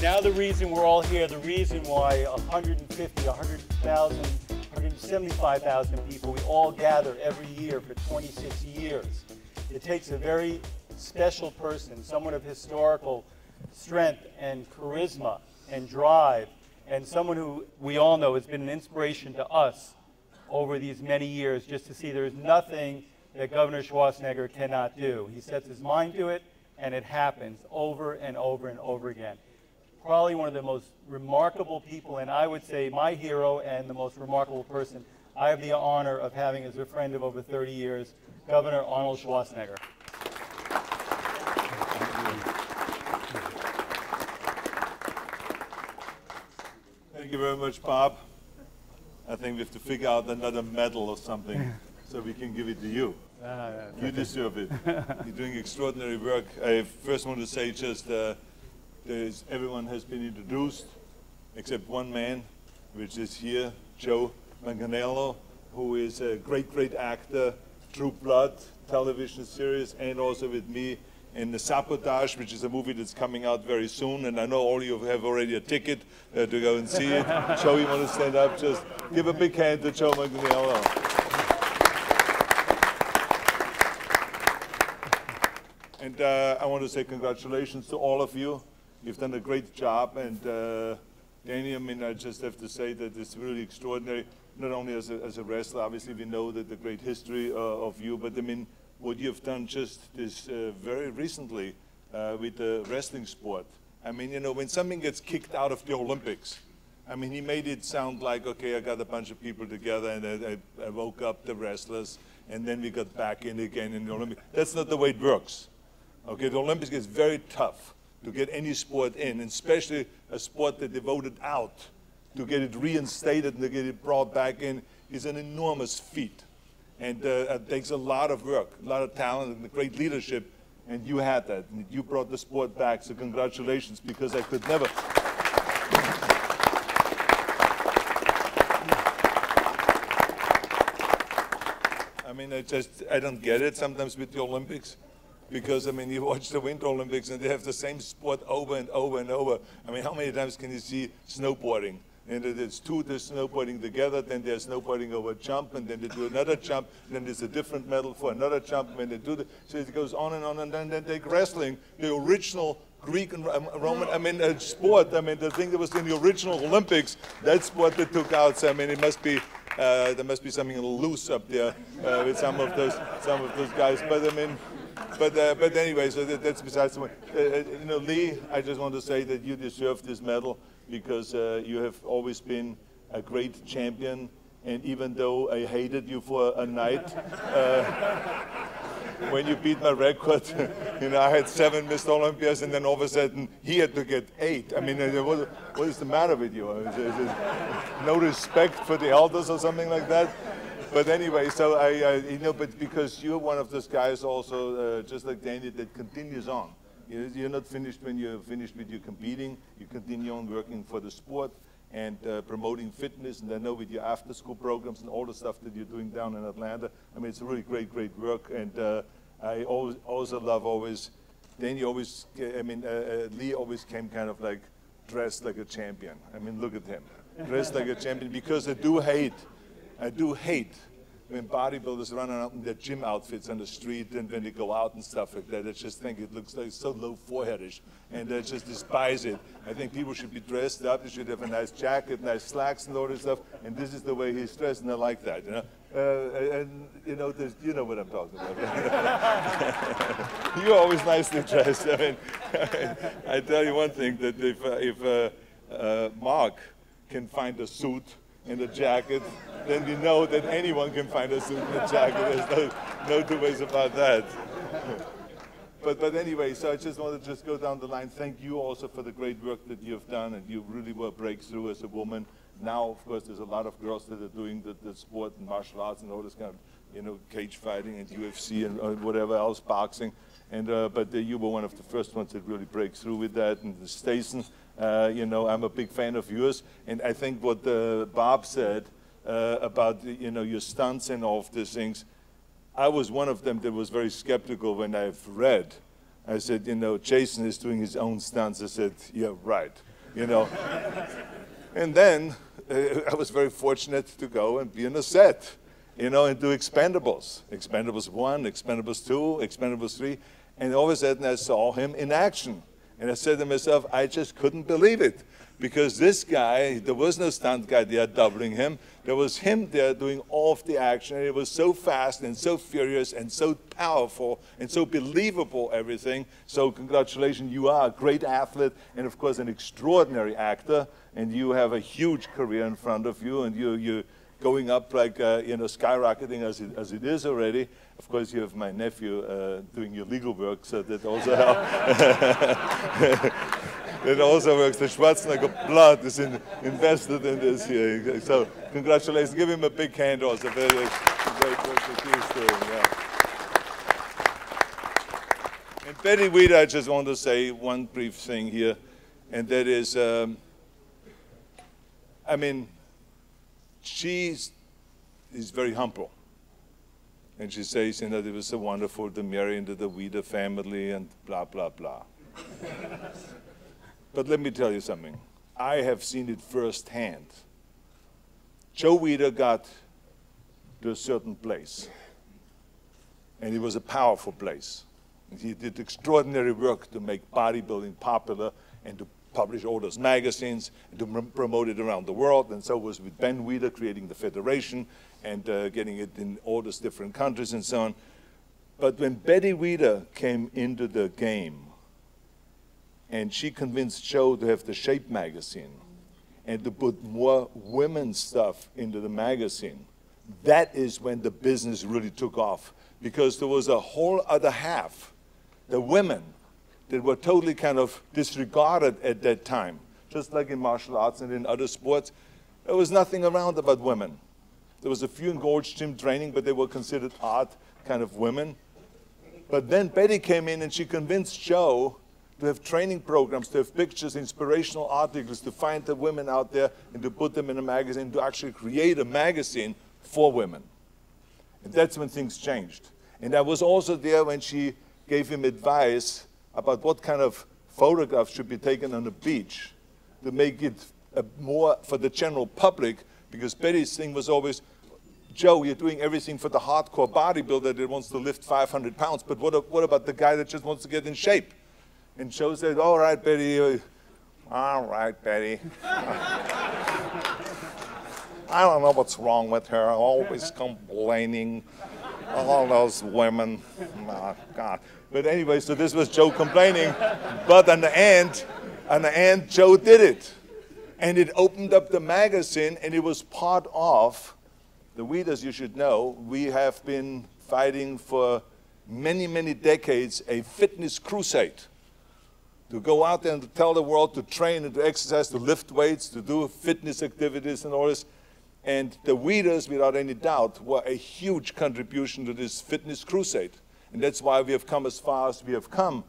Now the reason we're all here, the reason why 150, 100,000, 175,000 people, we all gather every year for 26 years. It takes a very special person, someone of historical strength and charisma and drive, and someone who we all know has been an inspiration to us over these many years, just to see there's nothing that Governor Schwarzenegger cannot do. He sets his mind to it, and it happens over and over and over again. Probably one of the most remarkable people, and I would say my hero and the most remarkable person I have the honor of having as a friend of over 30 years, Governor Arnold Schwarzenegger. Thank you very much, Bob. I think we have to figure out another medal or something so we can give it to you. You deserve it. You're doing extraordinary work. I first want to say just everyone has been introduced except one man, which is here, Joe Manganiello, who is a great, great actor, True Blood television series, and also with me in The Sabotage, which is a movie that's coming out very soon, and I know all of you have already a ticket to go and see it. Joe, you want to stand up? Just give a big hand to Joe Manganiello. And I want to say congratulations to all of you. You've done a great job, and Danny, I mean, I just have to say that it's really extraordinary, not only as a wrestler, obviously we know that the great history of you, but I mean, what you've done just this very recently with the wrestling sport. I mean, you know, when something gets kicked out of the Olympics, I mean, he made it sound like, okay, I got a bunch of people together and I woke up the wrestlers and then we got back in again in the Olympics. That's not the way it works. Okay, the Olympics is very tough to get any sport in, and especially a sport that they voted out. To get it reinstated and to get it brought back in is an enormous feat. And it takes a lot of work, a lot of talent, and great leadership, and you had that. And you brought the sport back, so congratulations, because I could never. I mean, I don't get it sometimes with the Olympics. Because, I mean, you watch the Winter Olympics and they have the same sport over and over and over. I mean, how many times can you see snowboarding? And there's two, they're snowboarding together, then they're snowboarding over a jump, and then they do another jump, then there's a different medal for another jump when they do that. So it goes on, and then take wrestling, the original Greek and Roman, I mean, sport, I mean, the thing that was in the original Olympics, that's what they took out. So, I mean, it must be, there must be something loose up there with some of those guys. But, I mean, but anyway, so that's besides the point. You know, Lee, I just want to say that you deserve this medal because you have always been a great champion. And even though I hated you for a night, when you beat my record, you know, I had 7 Mr. Olympias, and then all of a sudden he had to get 8. I mean, what is the matter with you? Is no respect for the elders or something like that? But anyway, so you know, but because you're one of those guys also, just like Danny, that continues on. You're not finished when you're finished with your competing. You continue on working for the sport and promoting fitness. And I know with your after-school programs and all the stuff that you're doing down in Atlanta, I mean, it's really great, great work. And I also love Danny always, I mean, Lee always came kind of like dressed like a champion. I mean, look at him, dressed like a champion, because I do hate when bodybuilders run around in their gym outfits on the street and when they go out and stuff like that. I just think it looks like so low foreheadish, and I just despise it. I think people should be dressed up. They should have a nice jacket, nice slacks, and all this stuff. And this is the way he's dressed, and I like that. You know, and you know, you know what I'm talking about. You're always nicely dressed. I mean, I tell you one thing: that if Mark can find a suit and a jacket, then we know that anyone can find a suit and a jacket. There's no two ways about that. But anyway, so I just wanted to go down the line. Thank you also for the great work that you've done, and you really were a breakthrough as a woman. Now, of course, there's a lot of girls that are doing the sport and martial arts and all this kind of, you know, cage fighting and UFC and whatever else, boxing. And but you were one of the first ones that really break through with that. And the Statham, you know, I'm a big fan of yours. And I think what Bob said about, you know, your stunts and all of these things, I was one of them that was very skeptical when I've read I said, you know, Jason is doing his own stunts. I said, yeah, right, you know. And then I was very fortunate to go and be on a set, you know, and do Expendables. Expendables 1, Expendables 2, Expendables 3. And all of a sudden I saw him in action. And I said to myself, I just couldn't believe it. Because this guy, there was no stunt guy there doubling him. There was him there doing all of the action. And it was so fast and so furious and so powerful and so believable, everything. So congratulations, you are a great athlete and of course an extraordinary actor. And you have a huge career in front of you. And you're going up like, you know, skyrocketing as it is already. Of course, you have my nephew doing your legal work, so that also helps. It also works. The Schwarzenegger blood is invested in this here. So congratulations. Give him a big hand also. Very great work that he's doing. Yeah. And Betty Weider, I just want to say one brief thing here, and that is, I mean, she is very humble. And she says, you know, it was so wonderful to marry into the Weider family and blah, blah, blah. But let me tell you something. I have seen it firsthand. Joe Weider got to a certain place. And it was a powerful place. And he did extraordinary work to make bodybuilding popular and to publish all those magazines and to promote it around the world. And so it was with Ben Weider creating the federation and getting it in all those different countries and so on. But when Betty Weider came into the game, and she convinced Joe to have the Shape magazine and to put more women's stuff into the magazine, that is when the business really took off. Because there was a whole other half, the women, that were totally kind of disregarded at that time. Just like in martial arts and in other sports, there was nothing around about women. There was a few in Gold's Gym training, but they were considered art kind of women. But then Betty came in and she convinced Joe to have training programs, to have pictures, inspirational articles, to find the women out there and to put them in a magazine, to actually create a magazine for women. And that's when things changed. And I was also there when she gave him advice about what kind of photographs should be taken on the beach to make it more for the general public, because Betty's thing was always, Joe, you're doing everything for the hardcore bodybuilder that wants to lift 500 pounds, but what about the guy that just wants to get in shape? And Joe said, all right, Betty. All right, Betty. I don't know what's wrong with her. Always complaining. All those women. Oh, God. But anyway, so this was Joe complaining. But on the end, Joe did it. And it opened up the magazine, and it was part of, the Weiders, you should know, we have been fighting for many, many decades a fitness crusade. To go out there and to tell the world to train and to exercise, to lift weights, to do fitness activities and all this. And the Weiders, without any doubt, were a huge contribution to this fitness crusade. And that's why we have come as far as we have come.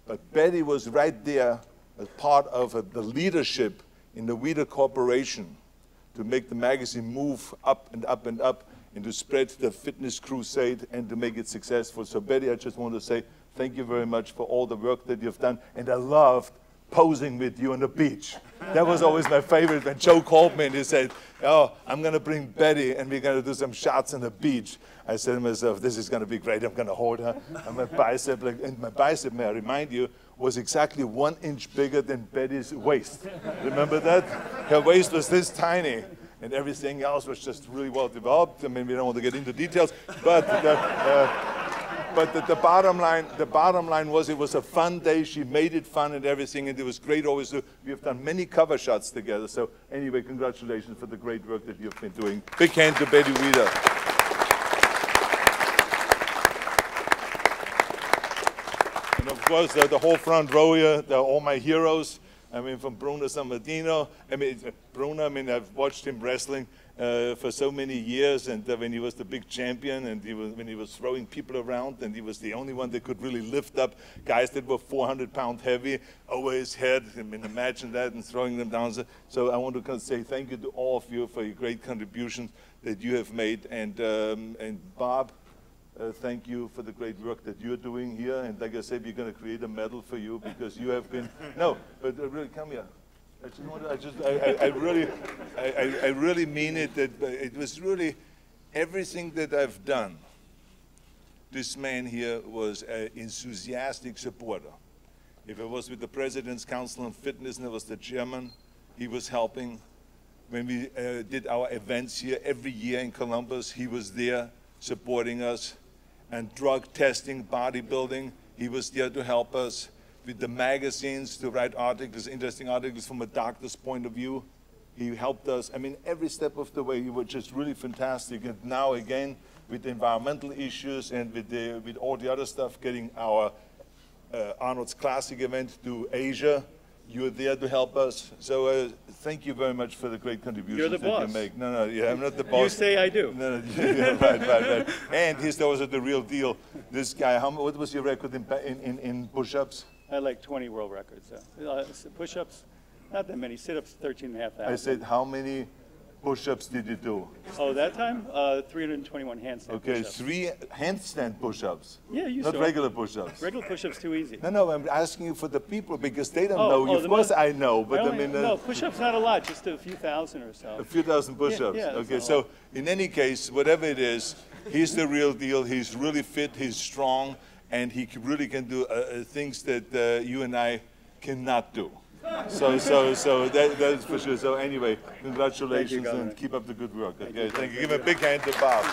But Betty was right there as part of the leadership in the Weider Corporation to make the magazine move up and up and up and to spread the fitness crusade and to make it successful. So Betty, I just want to say thank you very much for all the work that you've done. And I loved posing with you on the beach. That was always my favorite. When Joe called me and he said, oh, I'm going to bring Betty and we're going to do some shots on the beach. I said to myself, this is going to be great. I'm going to hold her. And my bicep, may I remind you, was exactly 1 inch bigger than Betty's waist. Remember that? Her waist was this tiny. And everything else was just really well developed. I mean, we don't want to get into details, but the bottom line was it was a fun day. She made it fun and everything, and it was great always. We have done many cover shots together. So anyway, congratulations for the great work that you've been doing. Big hand to Betty Weider. And of course, the whole front row here, they're all my heroes. I mean, from Bruno Sammartino. I've watched him wrestling for so many years, and when he was the big champion, and when he was throwing people around, and he was the only one that could really lift up guys that were 400-pound heavy over his head. I mean, imagine that, and throwing them down. So I want to say thank you to all of you for your great contributions that you have made. And Bob, thank you for the great work that you're doing here. And like I said, we're going to create a medal for you because you have been, no, but really, come here. I really mean it, that it was really everything that I've done. This man here was an enthusiastic supporter. If it was with the President's Council on Fitness and it was the chairman, he was helping. When we did our events here every year in Columbus, he was there supporting us. And drug testing, bodybuilding, he was there to help us. With the magazines, to write articles, interesting articles from a doctor's point of view. He helped us. I mean, every step of the way, he was just really fantastic. And now again, with the environmental issues and with all the other stuff, getting our Arnold's Classic event to Asia, you're there to help us. So thank you very much for the great contributions that you make. No, yeah, I'm not the boss. You say I do. No, yeah, right. And here's also the real deal. This guy, what was your record in push-ups? I had like 20 world records. Push-ups, not that many. Sit-ups, 13,500. I said, how many push-ups did you do? Oh, that time? 321 handstand push-ups. 3 handstand push-ups? Yeah, you Not saw regular push-ups? Regular push-ups too easy. No, I'm asking you for the people because they don't know you. Of course I know, but I mean... no, push-ups not a lot, just a few thousand or so. A few thousand push-ups? Yeah, okay, so in any case, whatever it is, he's the real deal. He's really fit, he's strong, and he really can do things that you and I cannot do. So that's for sure. So anyway, congratulations and keep up the good work. Okay, thank you. Give a big hand to Bob.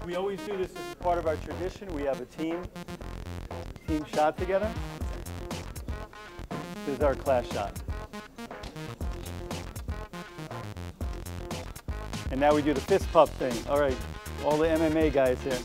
We always do this as part of our tradition. We have a team shot together. This is our class shot. And now we do the fist pump thing. All right, all the MMA guys here.